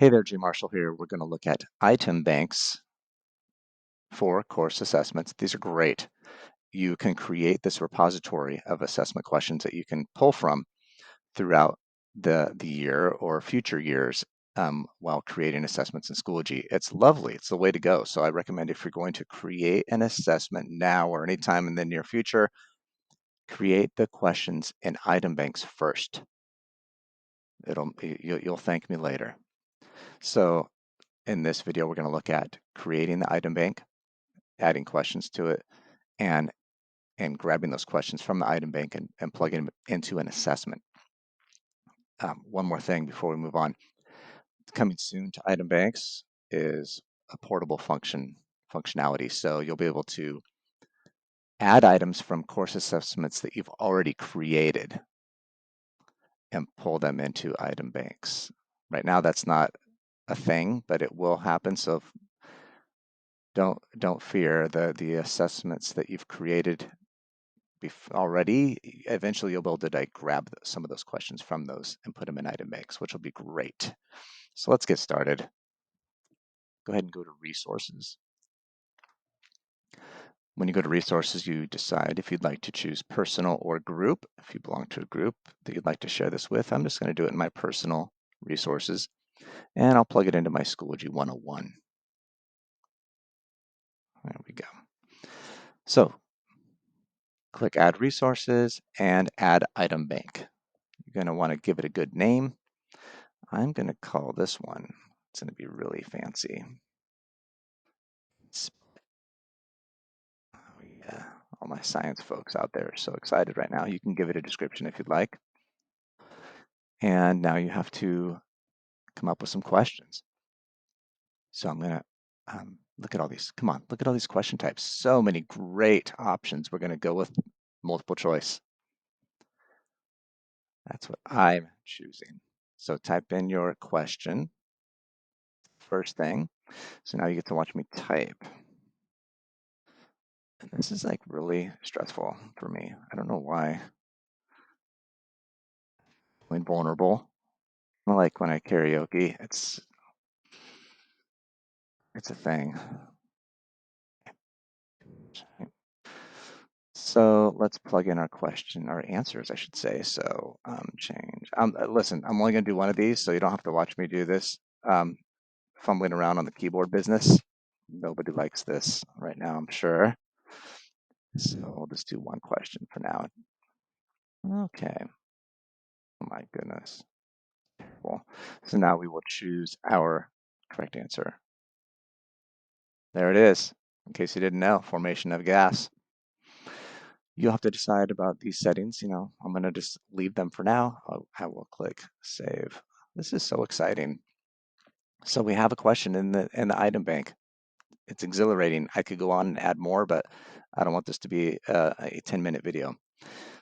Hey there, G. Marshall here. We're going to look at item banks for course assessments. These are great. You can create this repository of assessment questions that you can pull from throughout the year or future years while creating assessments in Schoology. It's lovely. It's the way to go. So I recommend if you're going to create an assessment now or anytime in the near future, create the questions in item banks first. You'll thank me later. So in this video, we're going to look at creating the item bank, adding questions to it, and grabbing those questions from the item bank and plugging them into an assessment. One more thing before we move on. Coming soon to item banks is a portable functionality. So you'll be able to add items from course assessments that you've already created and pull them into item banks. Right now, that's not a thing, but it will happen. So don't fear the assessments that you've created already. Eventually you'll be able to like grab some of those questions from those and put them in item banks, which will be great. So let's get started. Go ahead and go to resources. When you go to resources, you decide if you'd like to choose personal or group. If you belong to a group that you'd like to share this with, I'm just going to do it in my personal resources, and I'll plug it into my Schoology 101. There we go. So click Add Resources and Add Item Bank. You're going to want to give it a good name. I'm going to call this one, it's going to be really fancy. Oh, yeah, all my science folks out there are so excited right now. You can give it a description if you'd like. And now you have to come up with some questions. So I'm going to look at all these. Come on, look at all these question types. So many great options. We're going to go with multiple choice. That's what I'm choosing. So type in your question first thing. So now you get to watch me type. And this is like really stressful for me. I don't know why. Feeling vulnerable. Like when I karaoke, it's a thing. So let's plug in our question, our answers, I should say. So change. Listen, I'm only going to do one of these, so you don't have to watch me do this. Fumbling around on the keyboard business. Nobody likes this right now, I'm sure. So we'll just do one question for now. Okay. Oh my goodness. Terrible. So now we will choose our correct answer. There it is. In case you didn't know, formation of gas. You'll have to decide about these settings. I'm going to just leave them for now. I will click save. This is so exciting. So we have a question in the item bank. It's exhilarating. I could go on and add more, but I don't want this to be a 10-minute video.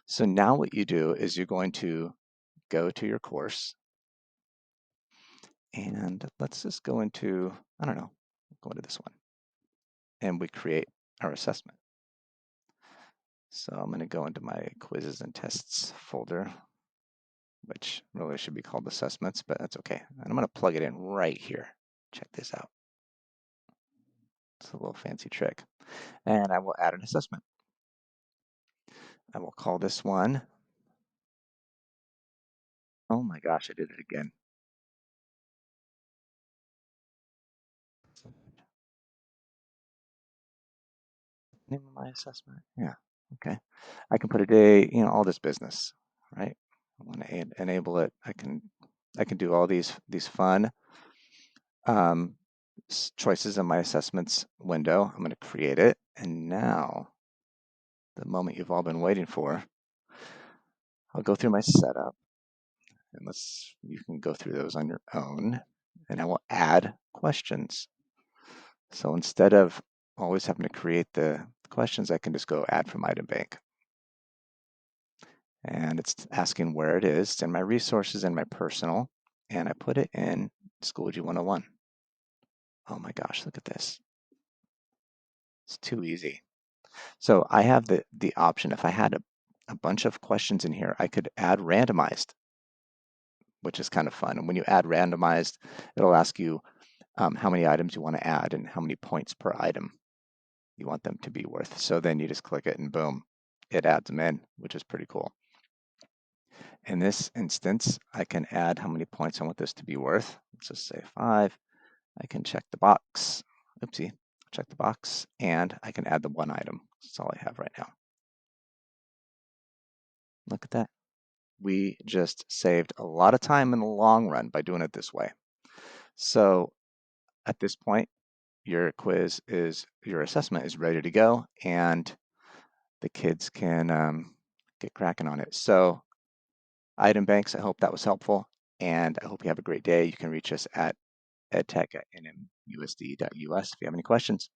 So now what you do is you're going to go to your course, and let's just go into, I don't know, go into this one, and we create our assessment. So I'm going to go into my quizzes and tests folder, which really should be called assessments, but that's okay. And I'm going to plug it in right here. Check this out. It's a little fancy trick. And I will add an assessment. I will call this one. Oh my gosh, I did it again. Name of my assessment. Yeah, okay. I can put a day, all this business, right? I want to enable it. I can do all these fun choices in my assessments window. I'm going to create it, and now the moment you've all been waiting for. I'll go through my setup, and you can go through those on your own, and I will add questions. So instead of always having to create the questions, I can just go add from item bank. And it's asking where it is. It's in my resources and my personal, and I put it in Schoology 101. Oh my gosh, look at this. It's too easy. So I have the option, if I had a bunch of questions in here, I could add randomized which is kind of fun. And when you add randomized, it'll ask you how many items you want to add and how many points per item you want them to be worth. So then you just click it and boom, it adds them in, which is pretty cool. In this instance, I can add how many points I want this to be worth. Let's just say 5. I can check the box. Oopsie, check the box, and I can add the one item. That's all I have right now. Look at that. We just saved a lot of time in the long run by doing it this way. So at this point, your assessment is ready to go, and the kids can get cracking on it. So item banks, I hope that was helpful, and I hope you have a great day. You can reach us at edtech@nmusd.us if you have any questions.